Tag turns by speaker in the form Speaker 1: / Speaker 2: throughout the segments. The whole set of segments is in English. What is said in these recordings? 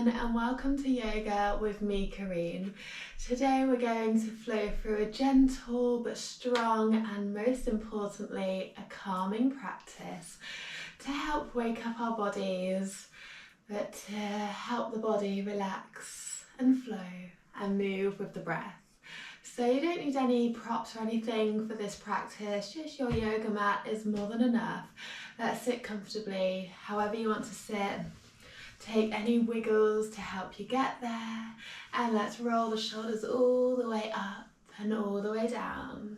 Speaker 1: everyone, and welcome to Yoga with me, Kareen. Today we're going to flow through a gentle but strong and most importantly a calming practice to help wake up our bodies, but to help the body relax and flow and move with the breath. So you don't need any props or anything for this practice, just your yoga mat is more than enough. Let's sit comfortably, however you want to sit. Take any wiggles to help you get there, and let's roll the shoulders all the way up and all the way down.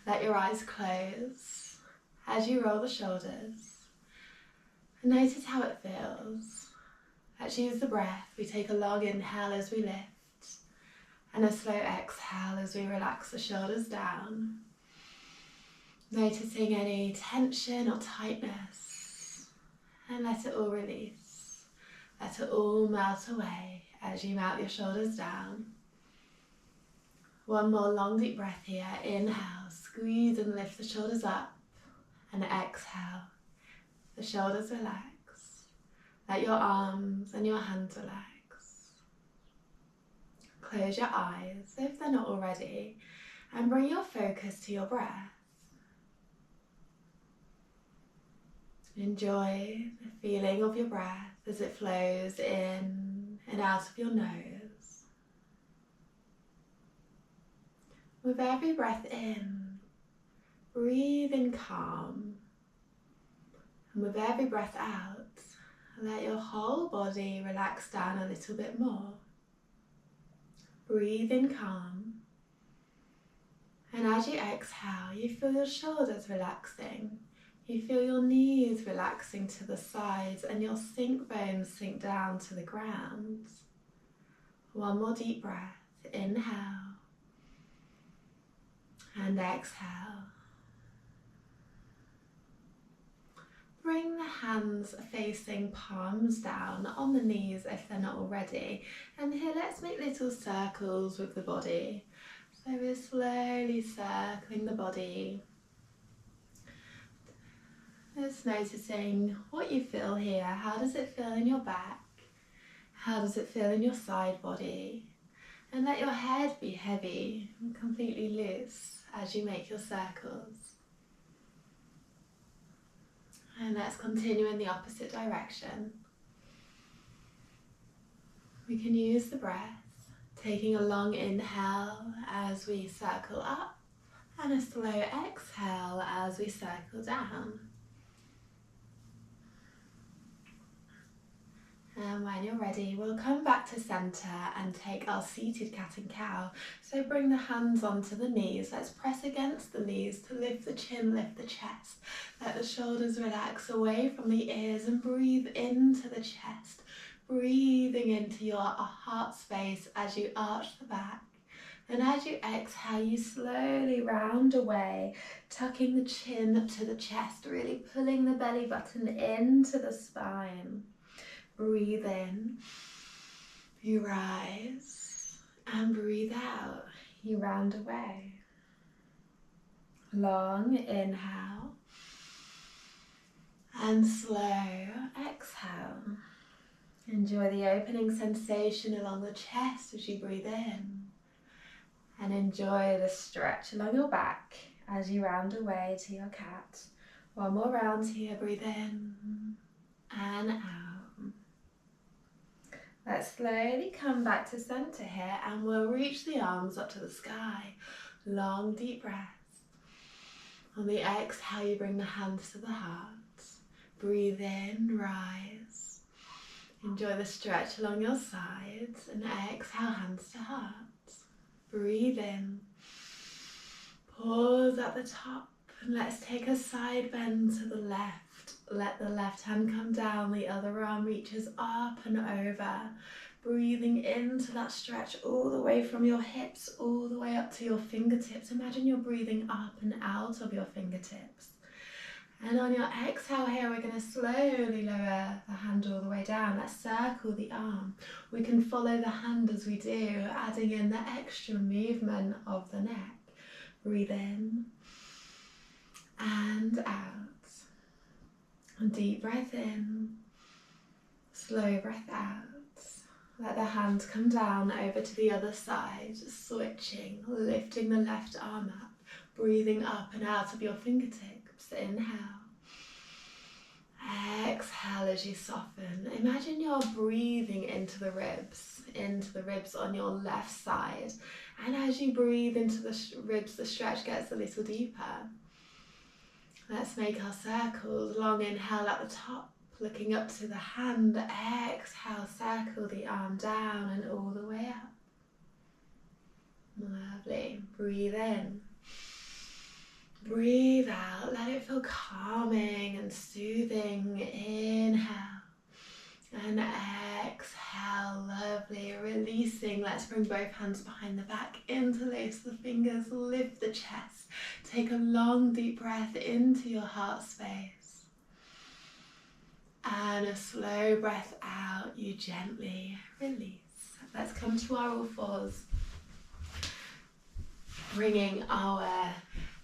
Speaker 1: Let your eyes close as you roll the shoulders. Notice how it feels. Let's use the breath. We take a long inhale as we lift and a slow exhale as we relax the shoulders down. Noticing any tension or tightness, and let it all release. Let it all melt away as you melt your shoulders down. One more long deep breath here. Inhale, squeeze and lift the shoulders up, and exhale, the shoulders relax. Let your arms and your hands relax. Close your eyes if they're not already, and bring your focus to your breath. Enjoy the feeling of your breath as it flows in and out of your nose. With every breath in, breathe in calm. And with every breath out, let your whole body relax down a little bit more. Breathe in calm. And as you exhale, you feel your shoulders relaxing. You feel your knees relaxing to the sides and your sink bones sink down to the ground. One more deep breath. Inhale and exhale. Bring the hands facing palms down on the knees if they're not already. And here let's make little circles with the body. So we're slowly circling the body. Just noticing what you feel here. How does it feel in your back? How does it feel in your side body? And let your head be heavy and completely loose as you make your circles. And let's continue in the opposite direction. We can use the breath, taking a long inhale as we circle up and a slow exhale as we circle down. And when you're ready, we'll come back to center and take our seated cat and cow. So bring the hands onto the knees. Let's press against the knees to lift the chin, lift the chest. Let the shoulders relax away from the ears and breathe into the chest. Breathing into your heart space as you arch the back. And as you exhale, you slowly round away, tucking the chin to the chest, really pulling the belly button into the spine. Breathe in, you rise, and breathe out, you round away. Long inhale, and slow exhale. Enjoy the opening sensation along the chest as you breathe in, and enjoy the stretch along your back as you round away to your cat. One more round here, breathe in, and out. Let's slowly come back to center here and we'll reach the arms up to the sky. Long deep breaths. On the exhale, you bring the hands to the heart. Breathe in, rise. Enjoy the stretch along your sides and exhale, hands to heart. Breathe in. Pause at the top and let's take a side bend to the left. Let the left hand come down, the other arm reaches up and over. Breathing into that stretch all the way from your hips, all the way up to your fingertips. Imagine you're breathing up and out of your fingertips. And on your exhale here, we're going to slowly lower the hand all the way down. Let's circle the arm. We can follow the hand as we do, adding in the extra movement of the neck. Breathe in and out. And deep breath in, slow breath out. Let the hand come down over to the other side, switching, lifting the left arm up, breathing up and out of your fingertips. Inhale. Exhale as you soften. Imagine you're breathing into the ribs on your left side. And as you breathe into the ribs, the stretch gets a little deeper. Let's make our circles. Long inhale at the top, looking up to the hand. Exhale, circle the arm down and all the way up. Lovely. Breathe in. Breathe out. Let it feel calming and soothing. Inhale. And exhale. Lovely. Releasing. Let's bring both hands behind the back. Interlace the fingers. Lift the chest. Take a long deep breath into your heart space. And a slow breath out. You gently release. Let's come to our all fours. Bringing our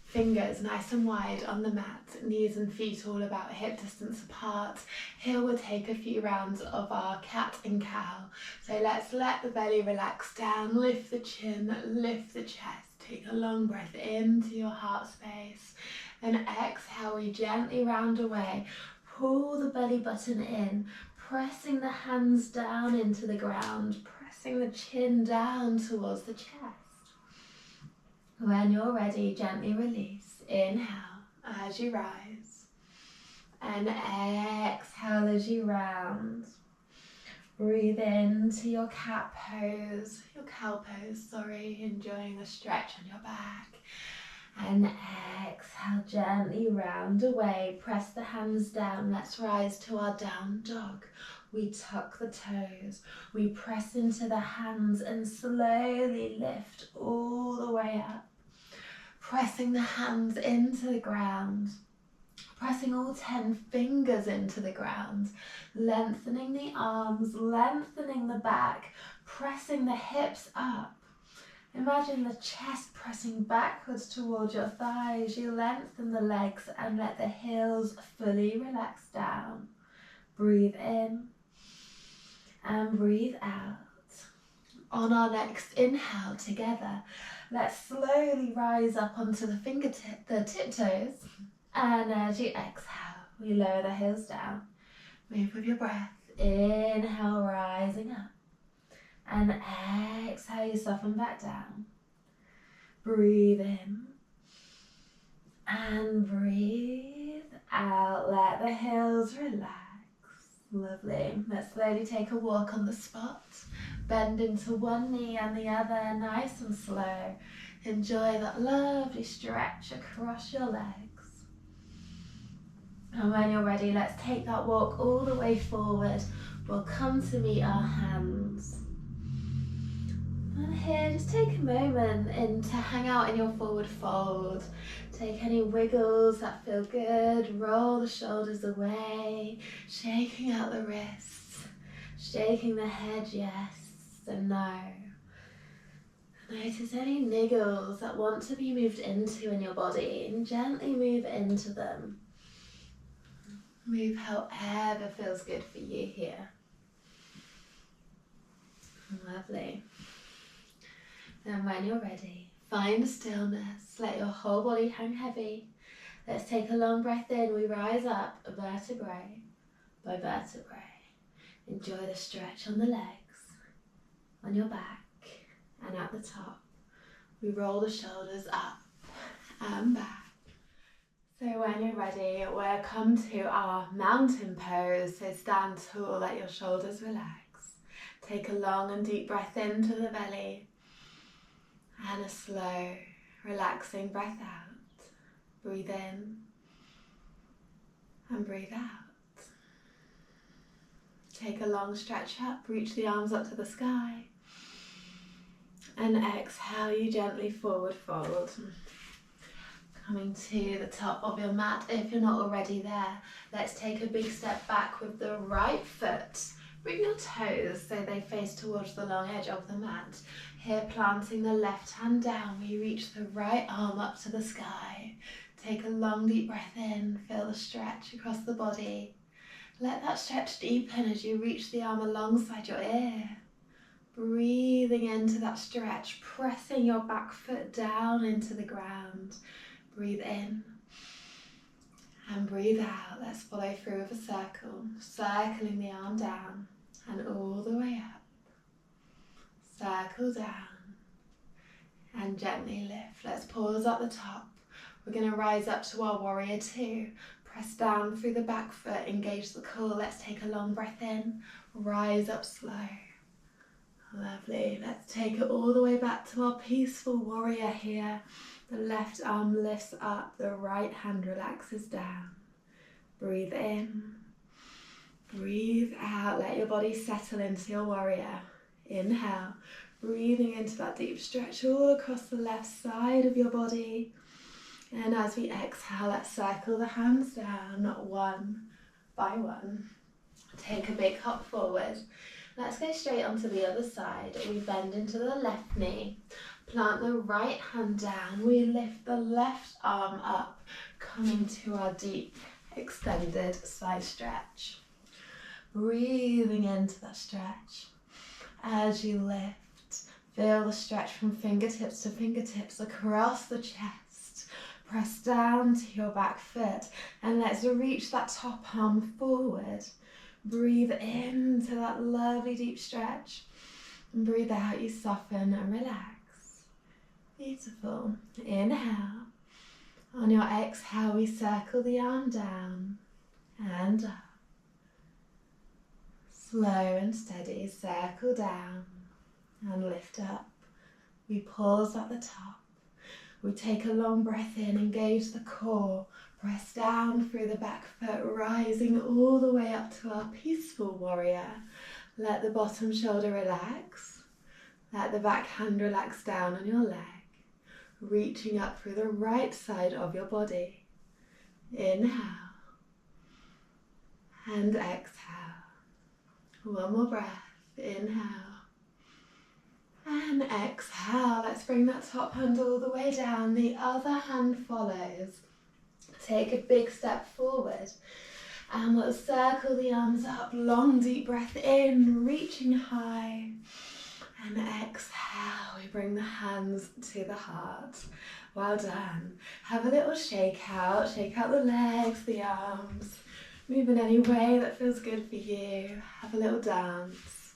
Speaker 1: fingers nice and wide on the mat, knees and feet all about hip distance apart. Here we'll take a few rounds of our cat and cow. So let's let the belly relax down, lift the chin, lift the chest. Take a long breath into your heart space. And exhale, we gently round away. Pull the belly button in, pressing the hands down into the ground, pressing the chin down towards the chest. When you're ready, gently release. Inhale as you rise. And exhale as you round. Breathe into your cat pose, your cow pose, enjoying the stretch on your back. And exhale, gently round away. Press the hands down. Let's rise to our down dog. We tuck the toes. We press into the hands and slowly lift all the way up. Pressing the hands into the ground, pressing all 10 fingers into the ground, lengthening the arms, lengthening the back, pressing the hips up. Imagine the chest pressing backwards towards your thighs. You lengthen the legs and let the heels fully relax down. Breathe in and breathe out. On our next inhale together, let's slowly rise up onto the tiptoes. And as you exhale, we lower the heels down. Move with your breath. Inhale, rising up. And exhale, you soften back down. Breathe in. And breathe out. Let the heels relax. Lovely. Let's slowly take a walk on the spot. Bend into one knee and the other, nice and slow. Enjoy that lovely stretch across your legs. And when you're ready, let's take that walk all the way forward. We'll come to meet our hands. And here, just take a moment to hang out in your forward fold. Take any wiggles that feel good. Roll the shoulders away. Shaking out the wrists. Shaking the head, yes and no. Notice any niggles that want to be moved into in your body and gently move into them. Move however feels good for you here. Lovely. Then when you're ready, find stillness. Let your whole body hang heavy. Let's take a long breath in. We rise up vertebrae by vertebrae. Enjoy the stretch on the legs, on your back and at the top. We roll the shoulders up and back. So when you're ready, we'll come to our mountain pose. So stand tall, let your shoulders relax. Take a long and deep breath into the belly and a slow, relaxing breath out. Breathe in and breathe out. Take a long stretch up, reach the arms up to the sky. And exhale, you gently forward fold. Coming to the top of your mat, if you're not already there, let's take a big step back with the right foot. Bring your toes so they face towards the long edge of the mat. Here, planting the left hand down, we reach the right arm up to the sky. Take a long deep breath in, feel the stretch across the body. Let that stretch deepen as you reach the arm alongside your ear. Breathing into that stretch, pressing your back foot down into the ground. Breathe in and breathe out. Let's follow through with a circle, circling the arm down and all the way up. Circle down and gently lift. Let's pause at the top. We're going to rise up to our warrior two. Press down through the back foot, engage the core. Let's take a long breath in, rise up slow. Lovely. Let's take it all the way back to our peaceful warrior here. The left arm lifts up, the right hand relaxes down. Breathe in, breathe out. Let your body settle into your warrior. Inhale, breathing into that deep stretch all across the left side of your body. And as we exhale, let's circle the hands down one by one. Take a big hop forward. Let's go straight onto the other side. We bend into the left knee. Plant the right hand down. We lift the left arm up, coming to our deep extended side stretch. Breathing into that stretch. As you lift, feel the stretch from fingertips to fingertips across the chest. Press down to your back foot and let's reach that top arm forward. Breathe into that lovely deep stretch. And breathe out, you soften and relax. Beautiful. Inhale. On your exhale, we circle the arm down and up. Slow and steady, circle down and lift up. We pause at the top. We take a long breath in, engage the core, press down through the back foot, rising all the way up to our peaceful warrior. Let the bottom shoulder relax. Let the back hand relax down on your leg, reaching up through the right side of your body. Inhale and exhale. One more breath. Inhale. And exhale. Let's bring that top hand all the way down. The other hand follows. Take a big step forward and we'll circle the arms up. Long deep breath in, reaching high. And exhale. We bring the hands to the heart. Well done. Have a little shake out. Shake out the legs, the arms. Move in any way that feels good for you. Have a little dance.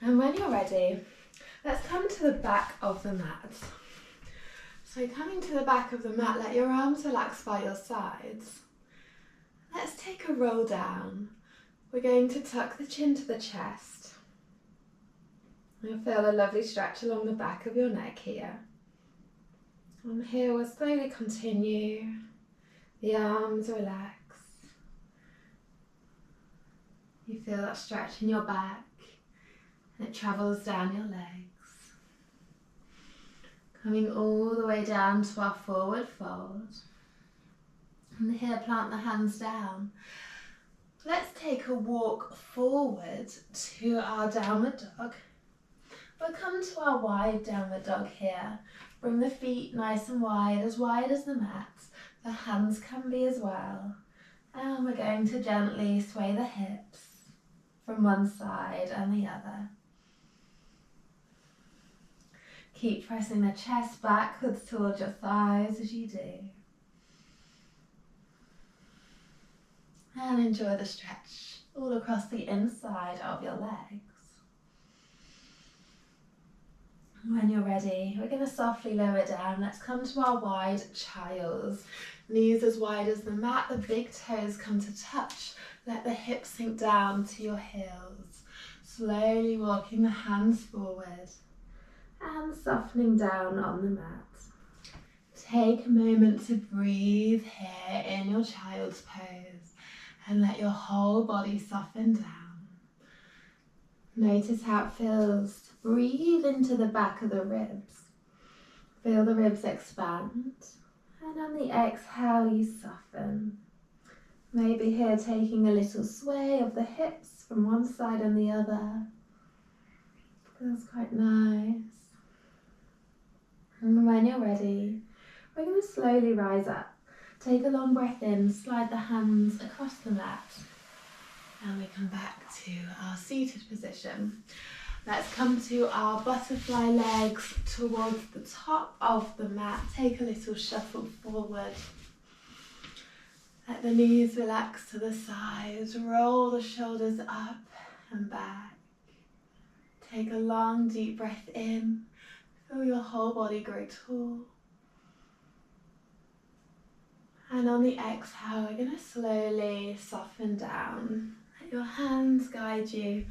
Speaker 1: And when you're ready, let's come to the back of the mat. So coming to the back of the mat, let your arms relax by your sides. Let's take a roll down. We're going to tuck the chin to the chest. You'll feel a lovely stretch along the back of your neck here. From here we'll slowly continue. The arms relax. You feel that stretch in your back and it travels down your legs. Coming all the way down to our forward fold. And here plant the hands down. Let's take a walk forward to our downward dog. We'll come to our wide downward dog here. Bring the feet nice and wide as the mat. The hands can be as well. And we're going to gently sway the hips from one side and the other. Keep pressing the chest backwards towards your thighs as you do. And enjoy the stretch all across the inside of your legs. When you're ready, we're going to softly lower down. Let's come to our wide child's. Knees as wide as the mat, the big toes come to touch. Let the hips sink down to your heels. Slowly walking the hands forward and softening down on the mat. Take a moment to breathe here in your child's pose and let your whole body soften down. Notice how it feels. Breathe into the back of the ribs. Feel the ribs expand. And on the exhale, you soften. Maybe here taking a little sway of the hips from one side and the other. Feels quite nice. And when you're ready, we're going to slowly rise up. Take a long breath in, slide the hands across the mat. And we come back to our seated position. Let's come to our butterfly legs towards the top of the mat. Take a little shuffle forward. Let the knees relax to the sides. Roll the shoulders up and back. Take a long deep breath in. Feel your whole body grow tall. And on the exhale, we're going to slowly soften down. Let your hands guide you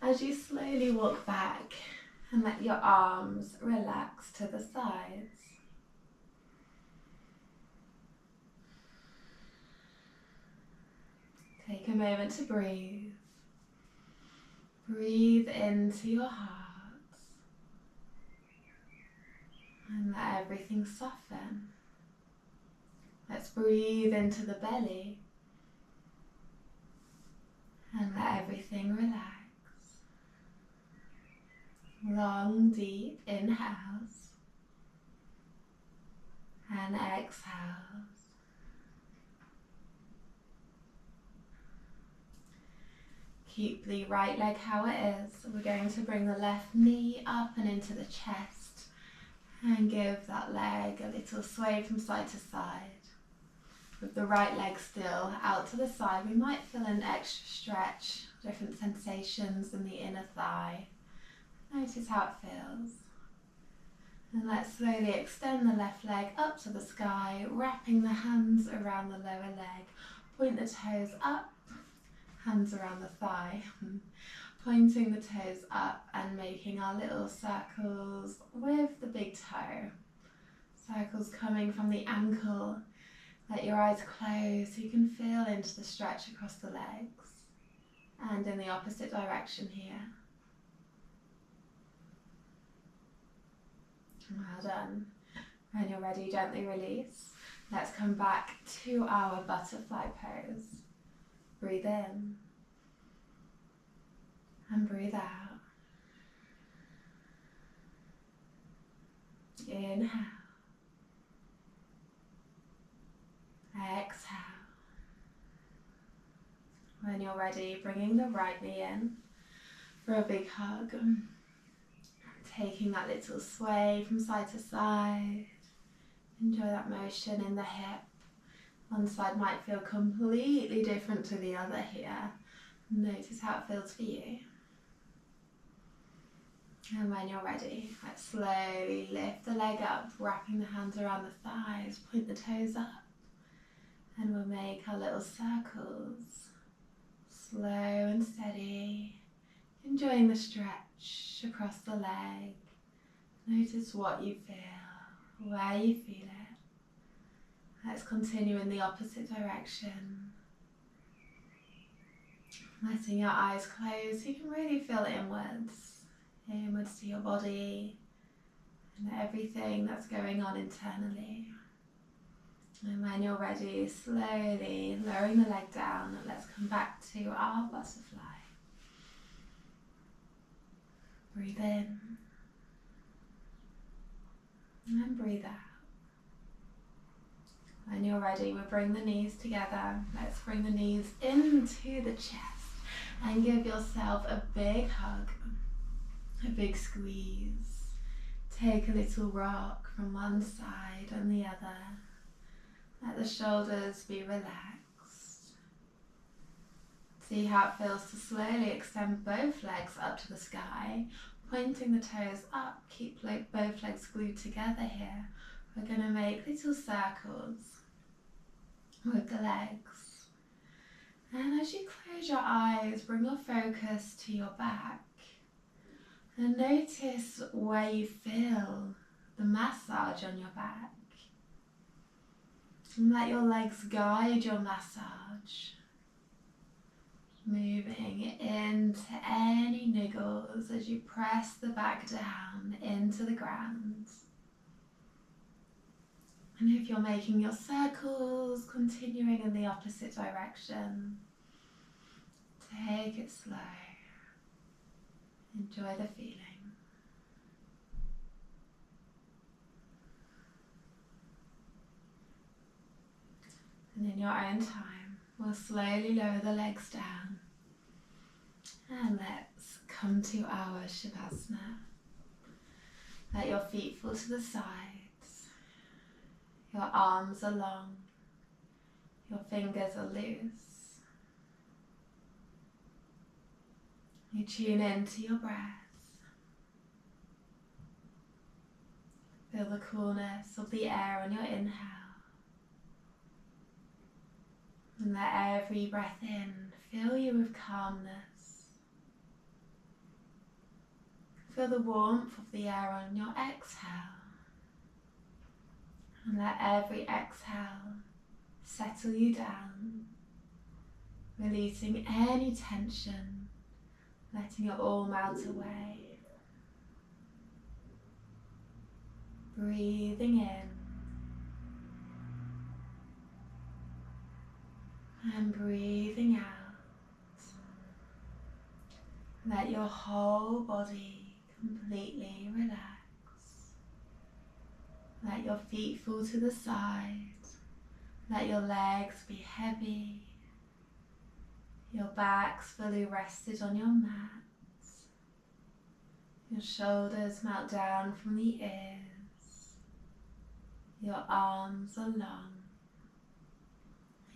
Speaker 1: as you slowly walk back, and let your arms relax to the sides. Take a moment to breathe. Breathe into your heart and let everything soften. Let's breathe into the belly and let everything relax. Long, deep inhales and exhales. Keep the right leg how it is. We're going to bring the left knee up and into the chest and give that leg a little sway from side to side. With the right leg still out to the side, we might feel an extra stretch, different sensations in the inner thigh. Notice how it feels. And let's slowly extend the left leg up to the sky, wrapping the hands around the lower leg. Point the toes up, hands around the thigh. Pointing the toes up and making our little circles with the big toe. Circles coming from the ankle. Let your eyes close so you can feel into the stretch across the legs. And in the opposite direction here. Well done. When you're ready, gently release. Let's come back to our butterfly pose. Breathe in. And breathe out. Inhale. Exhale. When you're ready, bringing the right knee in for a big hug. Taking that little sway from side to side. Enjoy that motion in the hip. One side might feel completely different to the other here. Notice how it feels for you. And when you're ready, let's slowly lift the leg up, wrapping the hands around the thighs, point the toes up. And we'll make our little circles. Slow and steady. Enjoying the stretch across the leg. Notice what you feel, where you feel it. Let's continue in the opposite direction. Letting your eyes close so you can really feel inwards. Inwards to your body and everything that's going on internally. And when you're ready, slowly lowering the leg down, and let's come back to our butterfly. Breathe in and breathe out. When you're ready, we'll bring the knees together. Let's bring the knees into the chest and give yourself a big hug, a big squeeze. Take a little rock from one side and the other. Let the shoulders be relaxed. See how it feels to slowly extend both legs up to the sky, pointing the toes up. Keep both legs glued together here. We're going to make little circles with the legs. And as you close your eyes, bring your focus to your back. And notice where you feel the massage on your back. And let your legs guide your massage. Moving into any niggles as you press the back down into the ground. And if you're making your circles, continuing in the opposite direction, take it slow. Enjoy the feeling. And in your own time, we'll slowly lower the legs down. And let's come to our Shavasana. Let your feet fall to the sides, your arms are long, your fingers are loose. You tune into your breath. Feel the coolness of the air on your inhale. And let every breath in fill you with calmness. Feel the warmth of the air on your exhale. And let every exhale settle you down, releasing any tension, letting it all melt away. Breathing in and breathing out. Let your whole body completely relax. Let your feet fall to the side. Let your legs be heavy. Your back's fully rested on your mat. Your shoulders melt down from the ears. Your arms are long.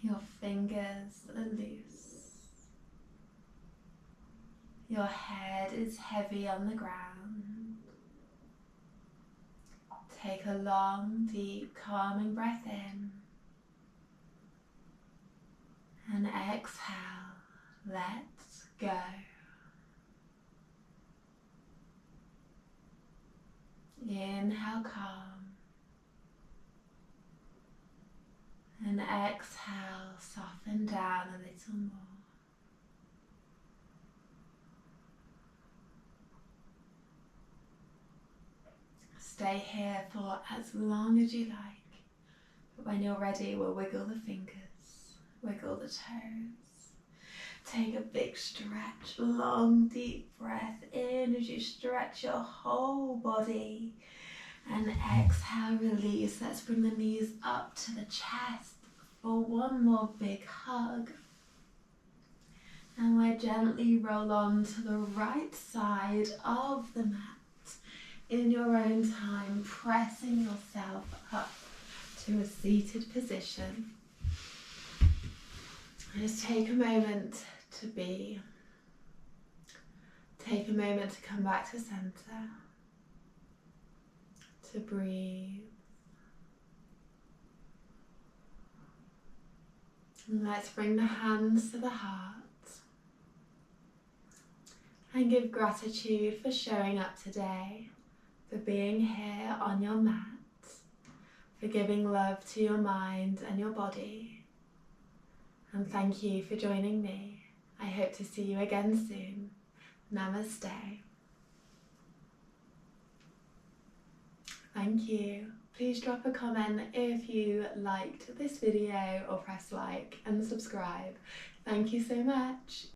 Speaker 1: Your fingers are loose. Your head is heavy on the ground. Take a long, deep, calming breath in. And exhale, let go. Inhale, calm. And exhale, soften down a little more. Stay here for as long as you like. But when you're ready, we'll wiggle the fingers, wiggle the toes. Take a big stretch, long, deep breath in as you stretch your whole body. And exhale, release. Let's bring the knees up to the chest for one more big hug. And we'll gently roll on to the right side of the mat. In your own time, pressing yourself up to a seated position. Just take a moment to be. Take a moment to come back to center. To breathe. And let's bring the hands to the heart. And give gratitude for showing up today. For being here on your mat, for giving love to your mind and your body. And thank you for joining me. I hope to see you again soon. Namaste. Thank you. Please drop a comment if you liked this video or press like and subscribe. Thank you so much.